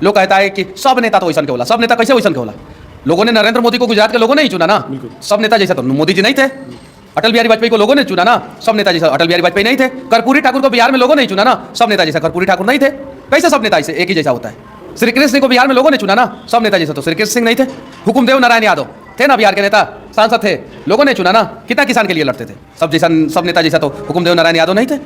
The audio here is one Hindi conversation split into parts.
लोग कहता है कि सब नेता तो वैसन के होला, सब नेता कैसे वैसन के होला? लोगों ने नरेंद्र मोदी को गुजरात के लोगों ने ही चुना ना, सब नेता जैसा तो मोदी जी नहीं थे। अटल बिहारी वाजपेयी को लोगों ने चुना ना, सब नेता जैसा अटल बिहारी वाजपेयी नहीं थे। कर्पूरी ठाकुर को बिहार में लोगों ने चुना ना, सब नेता जैसा कर्पूरी ठाकुर नहीं थे। कैसे सब नेता एक ही जैसा होता है? श्री कृष्ण सिंह को बिहार में लोगों ने चुना ना, सब नेता जैसा तो श्री कृष्ण सिंह नहीं थे। हुकुमदेव नारायण यादव थे ना बिहार के नेता, सांसद थे, लोगों ने चुना ना, कितना किसान के लिए लड़ते थे, सब नेता जैसा तो हुकुमदेव नारायण यादव नहीं थे।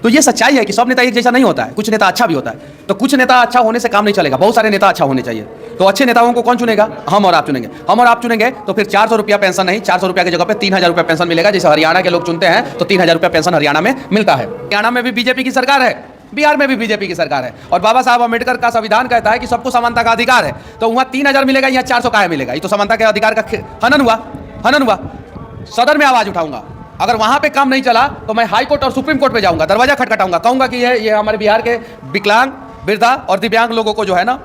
तो ये सच्चाई है कि सब नेता एक जैसा नहीं होता है, कुछ नेता अच्छा भी होता है। तो कुछ नेता अच्छा होने से काम नहीं चलेगा, बहुत सारे नेता अच्छा होने चाहिए। तो अच्छे नेताओं को कौन चुनेगा? हम और आप चुनेंगे। हम और आप चुनेंगे तो फिर 400 रुपया पेंशन नहीं, 400 रुपया की जगह पे 3000 रुपया पेंशन मिलेगा। जैसे हरियाणा के लोग चुनते हैं तो 3000 रुपया पेंशन हरियाणा में मिलता है। हरियाणा में भी बीजेपी की सरकार है, बिहार में भी बीजेपी की सरकार है, और बाबा साहब अम्बेडकर का संविधान कहता है कि सबको समानता का अधिकार है। तो वहाँ 3000 मिलेगा, यहाँ 400 का मिलेगा? ये तो समानता के अधिकार का हनन हुआ। सदन में आवाज उठाऊंगा, अगर वहां पे काम नहीं चला तो मैं हाई कोर्ट और सुप्रीम कोर्ट पे जाऊंगा, दरवाजा खटखटाऊंगा, कहूंगा कि ये हमारे बिहार के विकलांग, वृद्धा और दिव्यांग लोगों को जो है ना,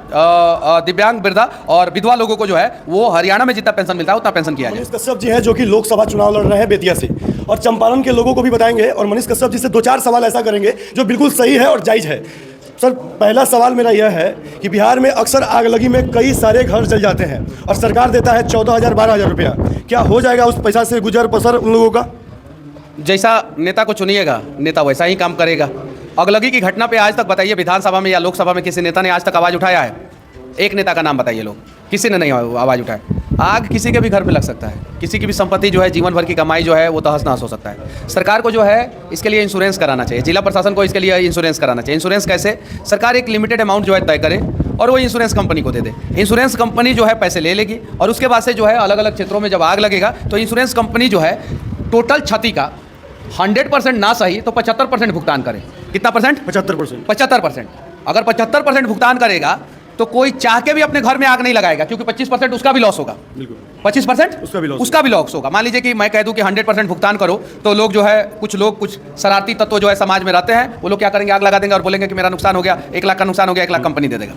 दिव्यांग, वृद्धा और विधवा लोगों को जो है वो हरियाणा में जितना पेंशन मिलता है उतना पेंशन किया जाए। मनीष कश्यप जी हैं जो कि लोकसभा चुनाव लड़ रहे हैं बेतिया से, और चंपारण के लोगों को भी बताएंगे, और मनीष कश्यप जी से 2-4 सवाल ऐसा करेंगे जो बिल्कुल सही है और जायज़ है। सर, पहला सवाल मेरा यह है कि बिहार में अक्सर आग लगी में कई सारे घर जल जाते हैं और सरकार देता है 14,000-12,000 रुपया। क्या हो जाएगा उस पैसा से गुजर बसर उन लोगों का? जैसा नेता को चुनिएगा, नेता वैसा ही काम करेगा। अगलगी की घटना पे आज तक बताइए विधानसभा में या लोकसभा में किसी नेता ने आज तक आवाज़ उठाया है? एक नेता का नाम बताइए, लोग किसी ने नहीं आवाज़ उठाया। आग किसी के भी घर में लग सकता है, किसी की भी संपत्ति जो है, जीवन भर की कमाई जो है वो तहस नहस हो सकता है। सरकार को जो है इसके लिए इंश्योरेंस कराना चाहिए, जिला प्रशासन को इसके लिए इंश्योरेंस कराना चाहिए। इंश्योरेंस कैसे? सरकार एक लिमिटेड अमाउंट जो है तय करे और वो इंश्योरेंस कंपनी को दे दे। इंश्योरेंस कंपनी जो है पैसे ले लेगी और उसके बाद से जो है अलग अलग क्षेत्रों में जब आग लगेगा तो इंश्योरेंस कंपनी जो है टोटल क्षति का 100% ना सही तो 75% भुगतान करे। कितना परसेंट? 75%। अगर 75% भुगतान करेगा तो कोई चाह के भी अपने घर में आग नहीं लगाएगा, क्योंकि 25% उसका भी लॉस होगा। 25% उसका भी लॉस होगा। मान लीजिए कि मैं कह दूं कि 100% भुगतान करो, तो लोग जो है कुछ शरारती तत्व जो है समाज में रहते हैं, वो लोग क्या करेंगे? आग लगा देंगे और बोलेंगे कि मेरा नुकसान हो गया, 1 लाख का नुकसान हो गया, 1 लाख कंपनी दे देगा।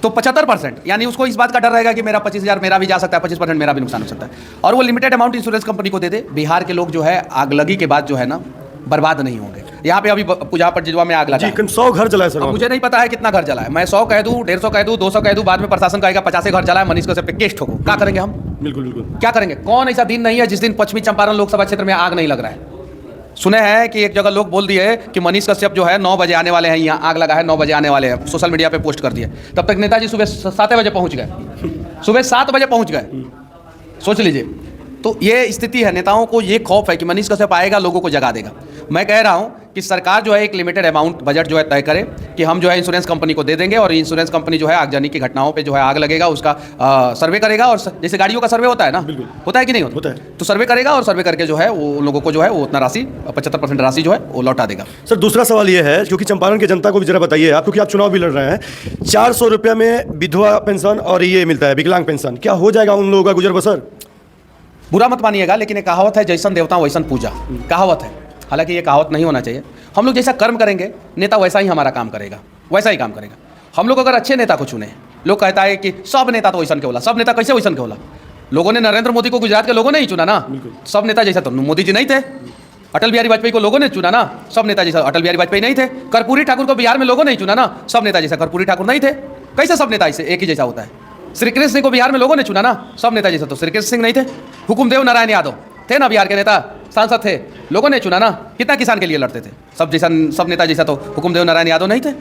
तो 75%, यानी उसको इस बात का डर रहेगा कि मेरा 25,000 मेरा भी जा सकता है, 25% मेरा भी नुकसान हो सकता है, और वो लिमिटेड अमाउंट इंश्योरेंस कंपनी को दे दे। बिहार के लोग जो है आगलगी के बाद जो है ना बर्बाद नहीं होंगे। यहाँ पे अभी पूजा पर जिजवा में आग लगा, 100 घर जला है सर। मुझे नहीं पता है कितना घर जला है, मैं 100 कह दूं, 150 कह दूं, 200 कह दूं, बाद में प्रशासन कहेगा 50 घर जला है, मनीष कश्यप पे केस ठोको। क्या करेंगे हम? बिल्कुल क्या करेंगे? कौन ऐसा दिन नहीं है जिस दिन पश्चिमी चंपारण लोकसभा क्षेत्र में आग नहीं लग रहा है? सुने हैं कि एक जगह लोग बोल दिए कि मनीष कश्यप जो है 9 बजे आने वाले हैं, यहाँ आग लगा है, 9 बजे आने वाले हैं, सोशल मीडिया पे पोस्ट कर दिए। तब तक नेताजी सुबह 7 बजे पहुँच गए, सुबह 7 बजे पहुँच गए। सोच लीजिए। तो ये स्थिति है, नेताओं को ये खौफ है कि मनीष कश्यप आएगा, लोगों को जगा देगा। मैं कह रहा हूँ कि सरकार जो है एक लिमिटेड अमाउंट बजट जो है तय करे कि हम जो है इंश्योरेंस कंपनी को दे देंगे, और इंश्योरेंस कंपनी जो है आगजनी की घटनाओं पे जो है आग लगेगा उसका सर्वे करेगा, और जैसे गाड़ियों का सर्वे होता है ना, होता है कि नहीं होता है? तो सर्वे करेगा और सर्वे करके जो है वो उन लोगों को जो है वो उतना राशि 75% राशि जो है वो लौटा देगा। सर, दूसरा सवाल ये है, क्योंकि चंपारण की जनता को भी जरा बताइए आप, क्योंकि आप चुनाव भी लड़ रहे हैं, 400 रुपया में विधवा पेंशन और ये मिलता है विकलांग पेंशन, क्या हो जाएगा उन लोगों का गुजर बसर? बुरा मत मानिएगा, लेकिन एक कहावत है, जैसन देवता वैसन पूजा, कहावत है। हालांकि ये कहावत नहीं होना चाहिए। हम लोग जैसा कर्म करेंगे नेता वैसा ही हमारा काम करेगा, वैसा ही काम करेगा। हम लोग अगर अच्छे नेता को चुने, लोग कहता है कि सब नेता तो वैसन के होला, सब नेता कैसे वैसन के होला? लोगों ने नरेंद्र मोदी को गुजरात के लोगों ने ही चुना ना, सब नेता जैसा तो मोदी जी नहीं थे। अटल बिहारी वाजपेयी को लोगों ने चुना ना, सब नेता जैसा अटल बिहारी वाजपेयी नहीं थे। कर्पूरी ठाकुर को बिहार में लोगों ने चुना ना, सब नेता जैसा कर्पूरी ठाकुर नहीं थे। कैसे सब नेता एक ही जैसा होता है? श्री कृष्ण सिंह को बिहार में लोगों ने चुना ना, सब नेता जैसा तो श्री कृष्ण सिंह नहीं थे। हुकुमदेव नारायण यादव थे ना बिहार के नेता, सांसद थे, लोगों ने चुना ना, कितना किसान के लिए लड़ते थे, सब नेता जैसा तो हुकुमदेव नारायण यादव नहीं थे।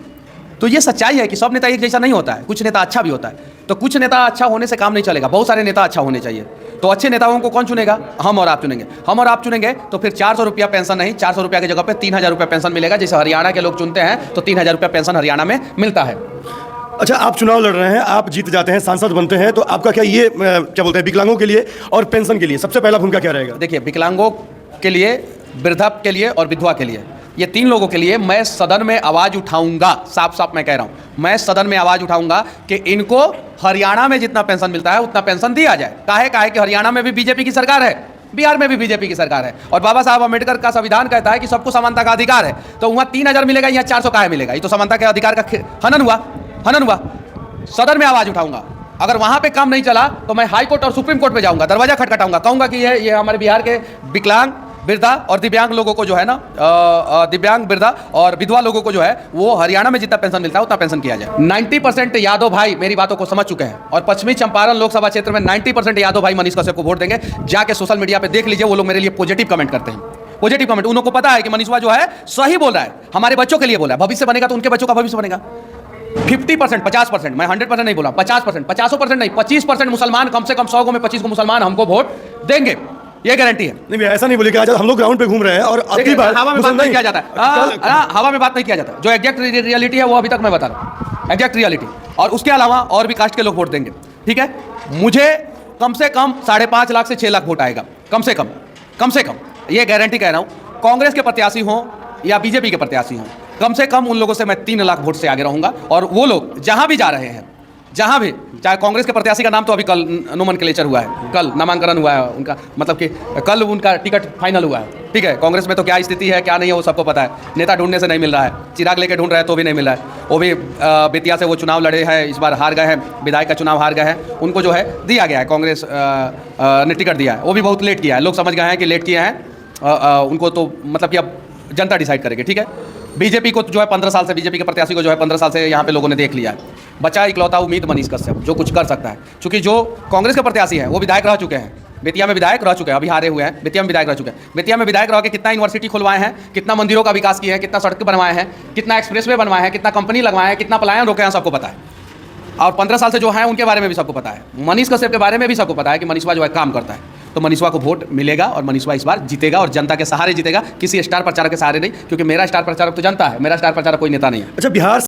तो ये सच्चाई है कि सब नेता एक जैसा नहीं होता है, कुछ नेता अच्छा भी होता है। तो कुछ नेता अच्छा होने से काम नहीं चलेगा, बहुत सारे नेता अच्छा होने चाहिए। तो अच्छे नेताओं को कौन चुनेगा? हम और आप चुनेंगे। हम और आप चुनेंगे तो फिर 400 रुपया पेंशन नहीं, 400 रुपया की जगह पे 3000 रुपया पेंशन मिलेगा। जैसे हरियाणा के लोग चुनते हैं तो 3000 रुपया पेंशन हरियाणा में मिलता है। अच्छा, आप चुनाव लड़ रहे हैं, आप जीत जाते हैं, सांसद बनते हैं, तो आपका क्या ये क्या बोलते हैं विकलांगों के लिए और पेंशन के लिए सबसे पहला भूमिका क्या रहेगा? देखिए, विकलांगों के लिए, वृद्धा के लिए और विधवा के लिए, ये 3 लोगों के लिए मैं सदन में आवाज़ उठाऊंगा। साफ साफ मैं कह रहा हूँ, मैं सदन में आवाज़ उठाऊंगा कि इनको हरियाणा में जितना पेंशन मिलता है उतना पेंशन दिया जाए। काहे कि हरियाणा में भी बीजेपी की सरकार है, बिहार में भी बीजेपी की सरकार है, और बाबा साहब अम्बेडकर का संविधान कहता है कि सबको समानता का अधिकार है। तो वहाँ 3000 मिलेगा, यहाँ 400 का मिलेगा? ये तो समानता के अधिकार का हनन हुआ। सदन में आवाज़ उठाऊंगा, अगर वहाँ पे काम नहीं चला तो मैं हाई कोर्ट और सुप्रीम कोर्ट पे जाऊंगा, दरवाजा खटखटाऊंगा, कहूँगा कि ये हमारे बिहार के विकलांग, वृद्धा और दिव्यांग लोगों को जो है ना दिव्यांग, वृद्धा और विधवा लोगों को जो है वो हरियाणा में जितना पेंशन मिलता है उतना पेंशन किया जाए। 90% यादव भाई मेरी बातों को समझ चुके हैं और पश्चिमी चंपारण लोकसभा क्षेत्र में 90% यादव भाई मनीष कश्यप को वोट देंगे। जाके सोशल मीडिया पे देख लीजिए, वो लोग मेरे लिए पॉजिटिव कमेंट करते हैं, पॉजिटिव कमेंट। उन लोगों को पता है कि मनीषवा जो है सही बोल रहा है, हमारे बच्चों के लिए बोला है, भविष्य बनेगा तो उनके बच्चों का भविष्य बनेगा। 50%, 50%, मैं 100% नहीं बोला, 50%, 50% नहीं, 25% मुसलमान, कम से कम 100 को में 25 को मुसलमान हमको वोट देंगे, ये गारंटी है। नहीं भैया, ऐसा नहीं बोले कि आज हम लोग ग्राउंड पे घूम रहे हैं और अगली बार हवा में बात नहीं किया जाता है, हवा में बात नहीं किया जाता। जो एग्जैक्ट रियलिटी है वो अभी तक मैं बता रहा हूँ, एग्जैक्ट रियलिटी। और उसके अलावा और भी कास्ट के लोग वोट देंगे, ठीक है। मुझे कम से कम 5.5 लाख से 6 लाख वोट आएगा, कम से कम, ये गारंटी कह रहा हूँ। कांग्रेस के प्रत्याशी हों या बीजेपी के प्रत्याशी हों, कम से कम उन लोगों से मैं 3 लाख वोट से आगे रहूंगा। और वो लोग जहां भी जा रहे हैं, जहां भी, चाहे कांग्रेस के प्रत्याशी का नाम तो अभी कल नोमेनक्लेचर हुआ है, कल नामांकन हुआ है उनका, मतलब कि कल उनका टिकट फाइनल हुआ है, ठीक है। कांग्रेस में तो क्या स्थिति है क्या नहीं है वो सबको पता है, नेता ढूंढने से नहीं मिल रहा है, चिराग लेके ढूंढ रहे हैं तो भी नहीं मिल रहा है। वो भी बेतिया से वो चुनाव लड़े हैं, इस बार हार गए हैं, विधायक का चुनाव हार गए हैं, उनको जो है दिया गया है, कांग्रेस ने टिकट दिया है, वो भी बहुत लेट किया है। लोग समझ गए हैं कि लेट किए हैं, उनको तो मतलब कि अब जनता डिसाइड करेगी, ठीक है। बीजेपी को जो है 15 साल से, बीजेपी के प्रत्याशी को जो है 15 साल से यहाँ पे लोगों ने देख लिया है। बचा इकलौता उम्मीद मनीष कश्यप, जो कुछ कर सकता है, क्योंकि जो कांग्रेस के प्रत्याशी हैं वो विधायक रह चुके हैं, बेतिया में विधायक रह चुके हैं, अभी हारे हुए हैं, बेतिया में विधायक रह चुके हैं। बेतिया में विधायक रह के कितना यूनिवर्सिटी खुलवाए हैं, कितना मंदिरों का विकास किया है, कितना सड़क बनवाए हैं, कितना एक्सप्रेसवे बनवाए हैं, कितना कंपनी लगवाए हैं, कितना पलायन रोके हैं, सबको पता है। और 15 साल से जो है उनके बारे में भी सबको पता है, मनीष कश्यप के बारे में भी सबको पता है कि मनीषवा जो है काम करता है। तो मनीषवा को वोट मिलेगा और मनीषवा इस बार जीतेगा और जनता के सहारे जीतेगा, किसी स्टार प्रचारक के सहारे नहीं, क्योंकि मेरा स्टार प्रचारक तो जनता है, मेरा स्टार प्रचारक कोई नेता नहीं है। अच्छा, बिहार